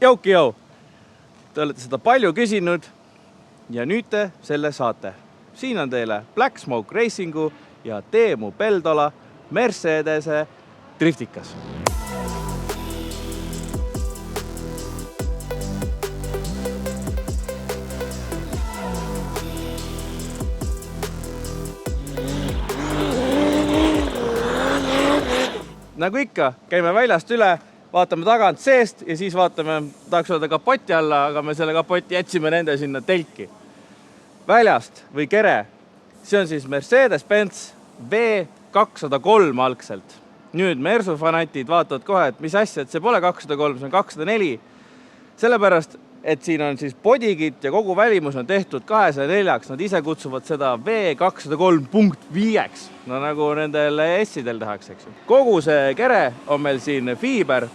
Jauki-jau! Te olete seda palju küsinud ja nüüd te selle saate. Siin on teile Black Smoke Racingu ja Teemu Peldola Mercedese driftikas. Nagu ikka, käime väljast üle, vaatame tagant seest ja siis vaatame, tahaks öelda kapoti alla, aga me selle kapoti jätsime nende sinna telki. Väljast või kere, see on siis Mercedes-Benz V203 algselt. Nüüd Mersu fanatid vaatavad kohe, et mis asja, et see pole 203, see on 204. Sellepärast, et siin on siis bodykit ja kogu välimus on tehtud 204-ks. Nad ise kutsuvad seda V203.5-ks. No nagu nendel S-idel tehakse, eks. Kogu see kere on meil siin fiiber.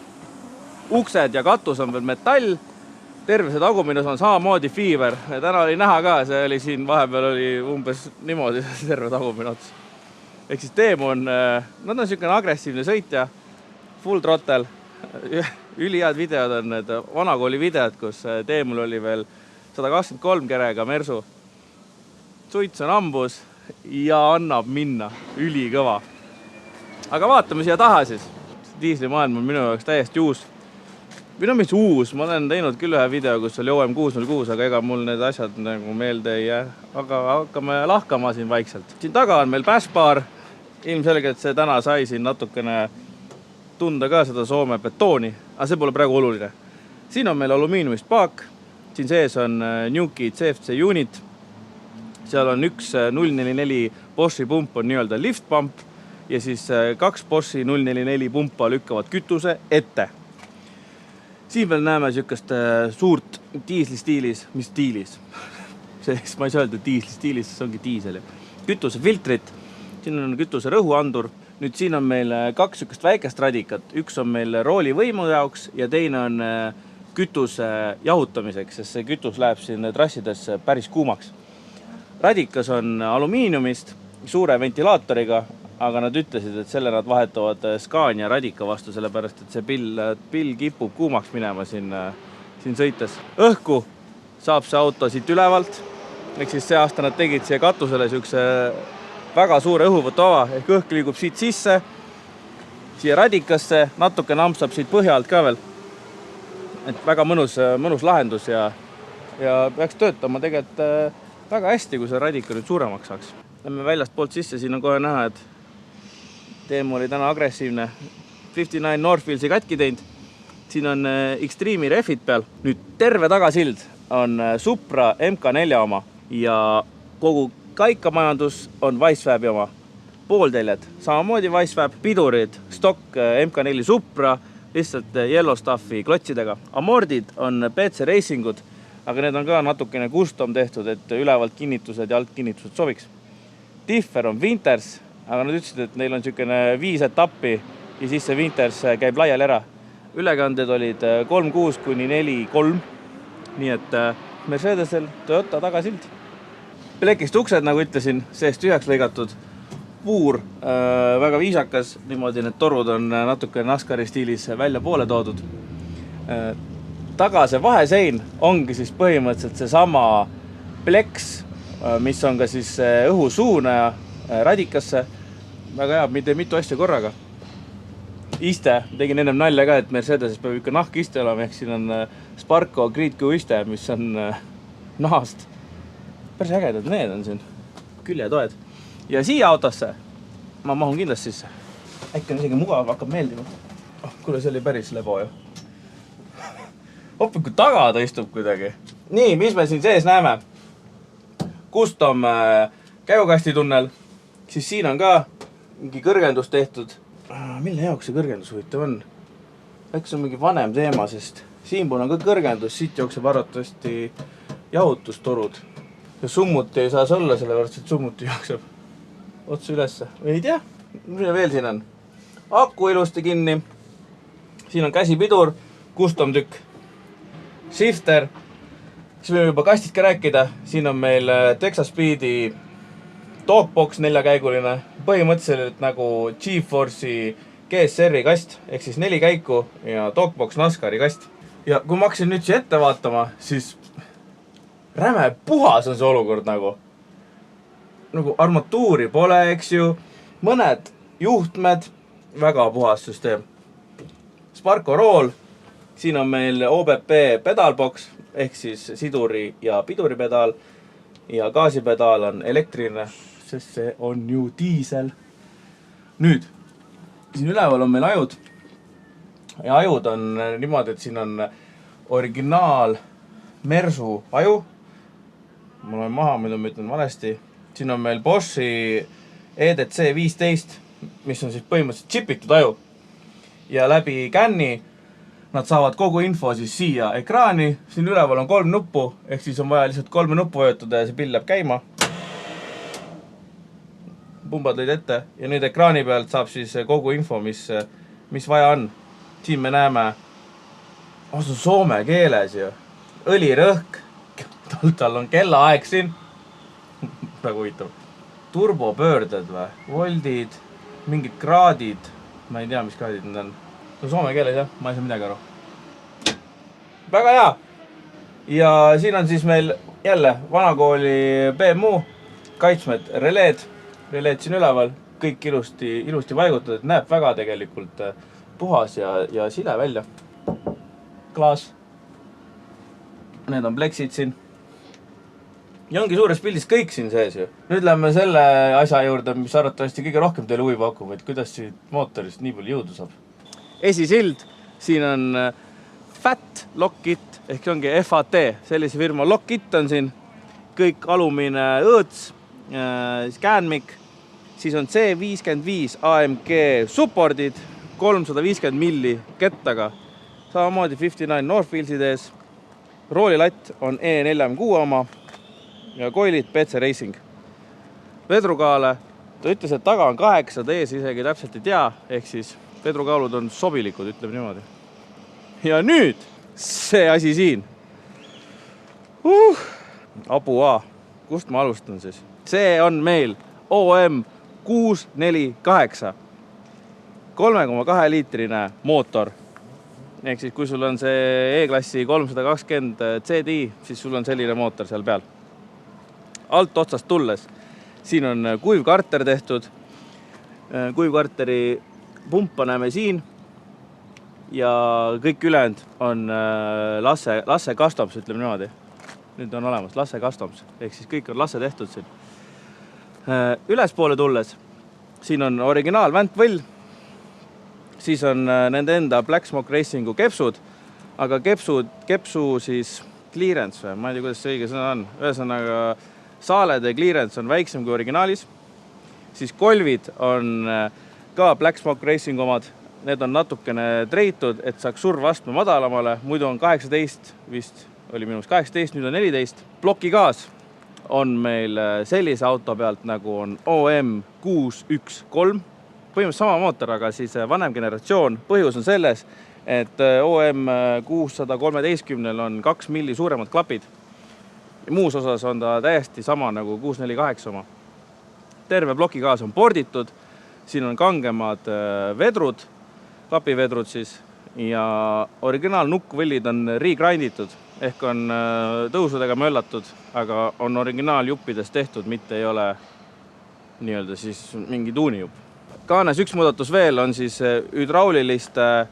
Uksed ja katus on veel metall. Terve see taguminus on samamoodi fiiber. Täna oli näha ka, see oli siin vahepeal oli umbes niimoodi terve taguminots. Ehk siis Teemu on, nad on selline agressiivne sõitja, full throttle. Ülihead videod on need vanakooli videod, kus Teemul oli veel 123 kerega Mersu. Suits on ambus ja annab minna ülikõva. Aga vaatame siia taha siis. Diislimaailm on minu jaoks täiesti uus. Minu mis uus, ma olen teinud küll ühe video, kus oli OM606, aga ega mul need asjad nagu meelde ei jää. Aga hakkame lahkama siin vaikselt. Siin taga on meil bashbar. Ilmselgelt see täna sai siin natukene tunda ka seda Soome betooni, aga see pole praegu oluline. Siin on meil alumiiniumist paak, siin sees on Nuki CFC unit, seal on üks 044 Boschi pump on nii-öelda lift pump ja siis kaks Boschi 044 pumpa lükkavad kütuse ette. Siin veel näeme sükast suurt diislistiilis, mis diilis? Ma ei saa öelda diislistiilis, see ongi diisel. Kütusefiltrit, siin on kütuse rõhuandur. Nüüd siin on meil kaks sükast väikest radikat. Üks on meil rooli võimu jaoks ja teine on kütuse jahutamiseks, sest see kütus läheb siin trassidesse päris kuumaks. Radikas on alumiiniumist, suure ventilaatoriga, aga nad ütlesid, et selle nad vahetavad Scania radika vastu, sellepärast, et see pill kipub kuumaks minema siin sõites. Õhku saab see auto siit ülevalt, ehk siis see aasta nad tegid siia katusele sükse väga suure õhuvõtuava, ehk õhk liigub siit sisse, siia radikasse, natuke nampsab siit põhja alt ka veel. Et väga mõnus lahendus ja peaks töötama tegelikult väga hästi, kui see radika nüüd suuremaks saaks. Lähme väljast poolt sisse, siin on kohe näha, et Teemu oli täna agressiivne. 59 Northfieldsi katki teinud. Siin on Extreme'i refid peal. Nüüd terve tagasild on Supra MK4 oma ja kogu kaikamajandus on Weissfabi oma. Poolteljed, samamoodi Weissfab, pidurid, stock MK4 Supra, lihtsalt Yellow Stuffi klotsidega. Amordid on PC Racingud, aga need on ka natukene custom tehtud, et ülevalt kinnitused ja alt kinnitused sobiks. Differ on Winters, aga nad ütlesid, et neil on selline 5 etappi ja siis see Winters käib laiali ära. Ülekanded olid 3.6 kuni 4.3, nii et Mercedesel Toyota tagasild. Plekist uksed, nagu ütlesin, seest tühjaks lõigatud. Puur, väga viisakas, niimoodi need torud on natuke NASCARi stiilis välja poole toodud. Taga see vahesein ongi siis põhimõtteliselt see sama pleks, mis on ka siis õhusuunaja radikasse. Väga hea, mitte mitu asja korraga. Iste, tegin ennem nalja ka, et Mercedeses peab ikka nahk iste olema, ehk siin on Sparko Grid Q iste, mis on nahast. Päris ägedad need on siin, küljetoed. Ja siia autosse ma mahun kindlasti sisse. Äkki on isegi mugav, hakkab meeldima. Kuule, see oli päris lebo ju. Hoppiku taga ta istub kuidagi. Nii, mis me siin sees näeme? Custom käigukastitunnel. Siis siin on ka mingi kõrgendus tehtud. Mille jaoks see kõrgendus huvitav on? Äkki see on mingi vanem teema, sest siinpool on ka kõrgendus, siit jookseb arvatavasti jahutustorud. Ja summuti ei saa olla, sellepärast, et summuti jookseb otsa ülesse. Ei tea, mida veel siin on? Aku ilusti kinni. Siin on käsipidur, custom tükk. Shifter. Siis võime juba kastist ka rääkida. Siin on meil Texas Speedi Talkbox 4-käiguline. Põhimõtteliselt nagu GeForce'i GSR-i kast, ehk siis 4 käiku ja Talkbox NASCARi kast. Ja kui ma hakkasin nüüd siia ette vaatama, siis räme puhas on see olukord nagu. Nagu armatuuri pole, eks ju. Mõned juhtmed, väga puhas süsteem. Sparco rool, siin on meil OBP pedalbox ehk siis siduri ja piduripedaal ja gaasipedaal on elektriline, sest see on ju diisel. Nüüd, siin üleval on meil ajud ja ajud on niimoodi, et siin on originaal Mersu aju. Ma olen maha, mida ma ütlen valesti. Siin on meil Boschi EDC 15, mis on siis põhimõtteliselt chipitud aju. Ja läbi känni nad saavad kogu info siis siia ekraani. Siin üleval on 3 nuppu, ehk siis on vaja lihtsalt 3 nuppu vajutada ja see pill läheb käima. Pumbad lõid ette ja nüüd ekraani pealt saab siis kogu info, mis vaja on. Siin me näeme soome keeles ju. Õlirõhk, tal on kellaaeg siin. Väga huvitav. Turbopöörded või? Voldid, mingid kraadid. Ma ei tea, mis kraadid need on. No soome keeles jah, ma ei saa midagi aru. Väga hea! Ja siin on siis meil jälle vanakooli BMU, kaitsmed, releed siin üleval. Kõik ilusti vaigutatud, näeb väga tegelikult puhas ja sile välja. Klaas. Need on pleksid siin. Ja ongi suures pildis kõik siin sees ju. Nüüd lähme selle asja juurde, mis arvatavasti kõige rohkem teile huvi pakub, et kuidas siit mootorist nii palju jõudu saab. Esisild, siin on FAT lock-kit, ehk ongi FAT, sellise firma lock-kit on siin. Kõik alumine õõts, käänmik, siis on C55 AMG supportid, 350 milli kettaga, samamoodi 59 Northfieldsid ees. Roolilatt on E46 oma ja koilid PC Racing. Vedrukaale, ta ütles, et taga on 8, ta ees isegi täpselt ei tea, ehk siis vedrukaalud on sobilikud, ütleme niimoodi. Ja nüüd see asi siin. Abu A, kust ma alustan siis? See on meil OM 648. 3,2 liitrine mootor. Ehk siis kui sul on see E-klassi 320 CDI, siis sul on selline mootor seal peal. Alt otsast tulles. Siin on kuivkarter tehtud. Kuivkarteri pumpa näeme siin. Ja kõik ülejäänud on Lasse Customs, ütleme niimoodi. Nüüd on olemas Lasse Customs. Ehk siis kõik on Lasse tehtud siin. Ülespoole tulles. Siin on originaal väntvõll. Siis on nende enda Black Smoke Racingu kepsud, aga kepsu siis clearance või, ma ei tea, kuidas see õige sõna on. Ühesõnaga, saalede clearance on väiksem kui originaalis. Siis kolvid on ka Black Smoke Racing omad. Need on natukene treitud, et saaks survastme madalamale. Muidu on 18, vist oli minus 18, nüüd on 14. Plokigaas on meil sellise auto pealt, nagu on OM 613. Põhimõtteliselt sama mootor, aga siis vanem generatsioon. Põhjus on selles, et OM 613 on 2 milli suuremad klapid. Muus osas on ta täiesti sama nagu 648 oma. Terve plokigaas on porditud. Siin on kangemad vedrud, klapivedrud siis. Ja originaal nukkvõllid on regrinditud. Ehk on tõusudega möllatud, aga on originaaljuppidest tehtud, mitte ei ole nii-öelda siis mingi tuunijupp. Kaanes üks muudatus veel on siis hüdrauliliste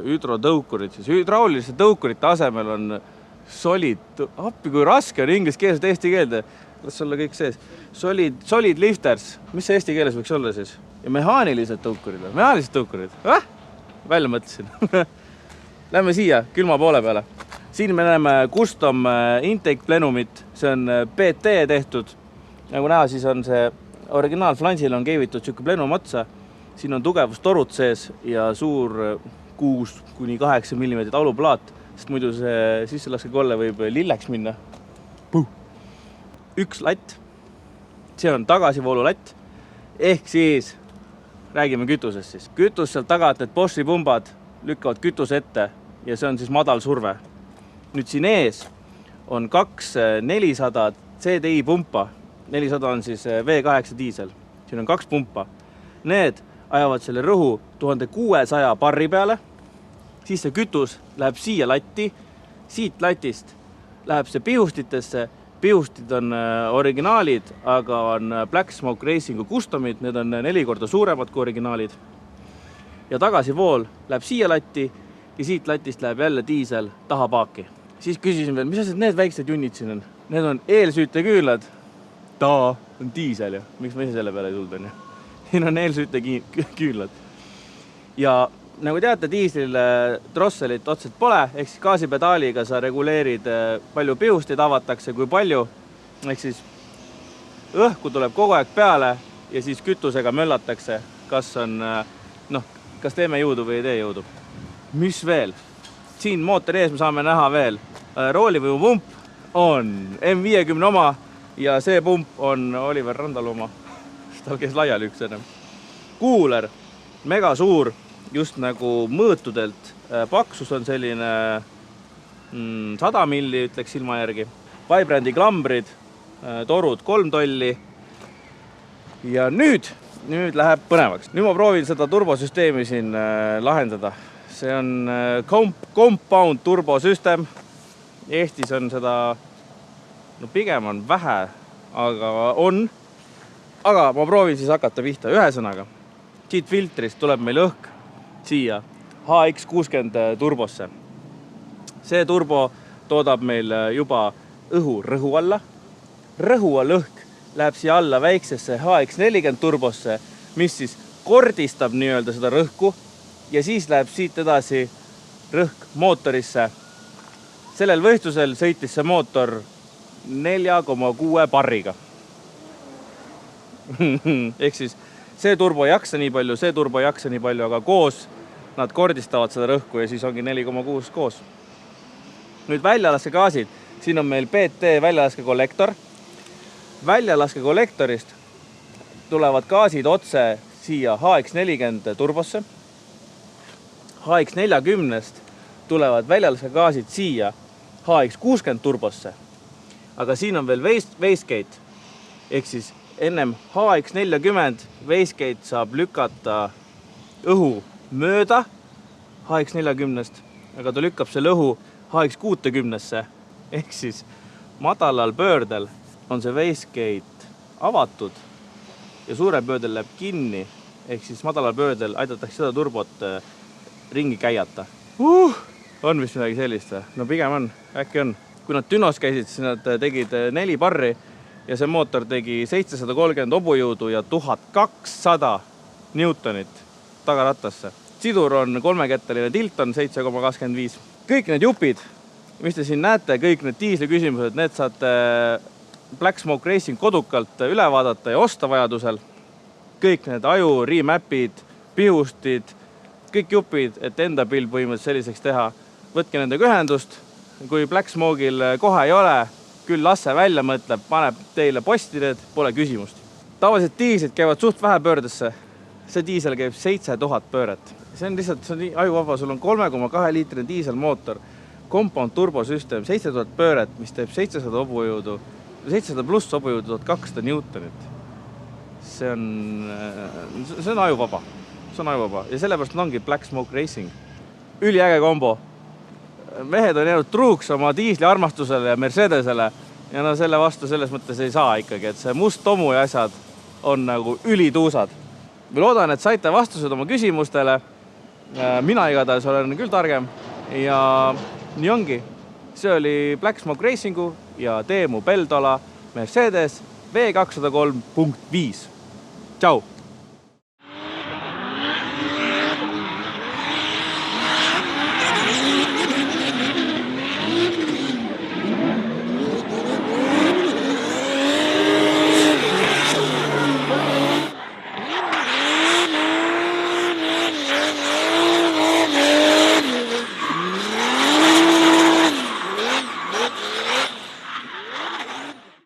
hüdrotõukurid. Hüdrauliliste tõukurite asemel on appi kui raske on ingliskeelset eesti keelde. Las olla kõik sees. Solid lifters. Mis see eesti keeles võiks olla siis? Ja mehaanilised tõukurid. Mehaanilised tõukurid. Välja mõtlesin. Lähme siia külma poole peale. Siin me näeme custom intake plenumit. See on PT tehtud. Nagu näha, siis on see originaalflansil on keevitud siuke plenum otsa. Siin on tugevustorud sees ja suur 6-8 mm aluplaat, sest muidu see sisselaskekuolle võib lilleks minna. Üks latt. See on tagasivoolulatt. Ehk siis räägime kütusest siis. Kütus sealt tagant, et Boschi pumbad lükkavad kütuse ette ja see on siis madal surve. Nüüd siin ees on 2 400 CDI pumpa. 400 on siis V8 diisel. Siin on 2 pumpa. Need ajavad selle rõhu 1600 barri peale siis see kütus läheb siia latti, siit latist läheb see pihustitesse, pihustid on originaalid, aga on Black Smoke Racingu customid, need on 4 korda suuremad kui originaalid. Ja tagasivool läheb siia latti ja siit latist läheb jälle diisel taha paaki. Siis küsisin veel, mis asjad need väiksed junnid siin on? Need on eelsüüteküünlad. Taa on diisel ja miks ma ise selle peale ei tulnud on? Siin on eelsüüteküünlad. Ja nagu teate, diislil drosselit otseselt pole, ehk siis gaasipedaaliga sa reguleerid, palju pihustid avatakse, kui palju. Ehk siis õhku tuleb kogu aeg peale ja siis kütusega möllatakse, kas on, kas teeme jõudu või ei tee jõudu. Mis veel? Siin mootori ees me saame näha veel. Roolivõimupump on M50 oma ja see pump on Oliver Randal oma. Tal käis laiali üks ennem. Kuuler, mega suur, just nagu mõõtudelt. Paksus on selline 100 milli, ütleks silma järgi. Vibrandi klambrid, torud 3 tolli. Ja nüüd läheb põnevaks. Nüüd ma proovin seda turbosüsteemi siin lahendada. See on compound turbosüsteem. Eestis on seda, pigem on vähe, aga on. Aga ma proovin siis hakata pihta ühe sõnaga. Siit filtrist tuleb meil õhk siia HX60 turbosse. See turbo toodab meil juba õhu rõhu alla. Rõhu all õhk läheb siia alla väiksesse HX40 turbosse, mis siis kordistab nii-öelda seda rõhku ja siis läheb siit edasi rõhk mootorisse. Sellel võistlusel sõitis see mootor 4,6 barriga. Ehk siis see turbo ei jaksa nii palju, see turbo ei jaksa nii palju, aga koos nad kordistavad seda rõhku ja siis ongi 4,6 koos. Nüüd väljalaskegasid. Siin on meil PT väljalaskekollektor. Väljalaskekollektorist tulevad gaasid otse siia HX40 turbosse. HX40-st tulevad väljalaskegasid siia HX60 turbosse. Aga siin on veel wastegate. Ehk siis ennem HX40 wastegate saab lükata õhu mööda HX40-st, aga ta lükkab selle õhu HX60-sse. Ehk siis madalal pöördel on see wastegate avatud ja suurel pöördel läheb kinni. Ehk siis madalal pöördel aidatakse seda turbot ringi käiata. On vist midagi sellist? No pigem on, äkki on. Kui nad Dünos käisid, siis nad tegid 4 barri ja see mootor tegi 730 hobujõudu ja 1200 newtonit tagarattasse. Sidur on 3-ketteline Tilton 7,25. Kõik need jupid, mis te siin näete, kõik need diisli küsimused, need saate Black Smoke Racing kodukalt üle vaadata ja osta vajadusel. Kõik need aju, remapid, pihustid, kõik jupid, et enda pild põhimõtteliselt selliseks teha. Võtke nendega ühendust. Kui Black Smoke'il kohe ei ole, küll Lasse välja mõtleb, paneb teile postided, pole küsimust. Tavaliselt diislid käivad suht vähe pöördesse. See diisel käib 7000 pööret. See on lihtsalt nii ajuvaba, sul on 3,2 liitrine diiselmootor, compound turbosüsteem, 7000 pööret, mis teeb 700 hobujõudu, 700 pluss hobujõudu 1200 newtonit. See on ajuvaba. See on ajuvaba. Ja sellepärast ongi Black Smoke Racing. Üliäge kombo. Mehed on jäänud truuks oma diisli armastusele ja Mercedesele ja selle vastu selles mõttes ei saa ikkagi, et see must tomu ja asjad on nagu ülituusad. Ma loodan, et saite vastused oma küsimustele. Mina igatahes olen küll targem ja nii ongi. See oli Black Smoke Racingu ja Teemu Peltola Mercedes V203.5. Tšau!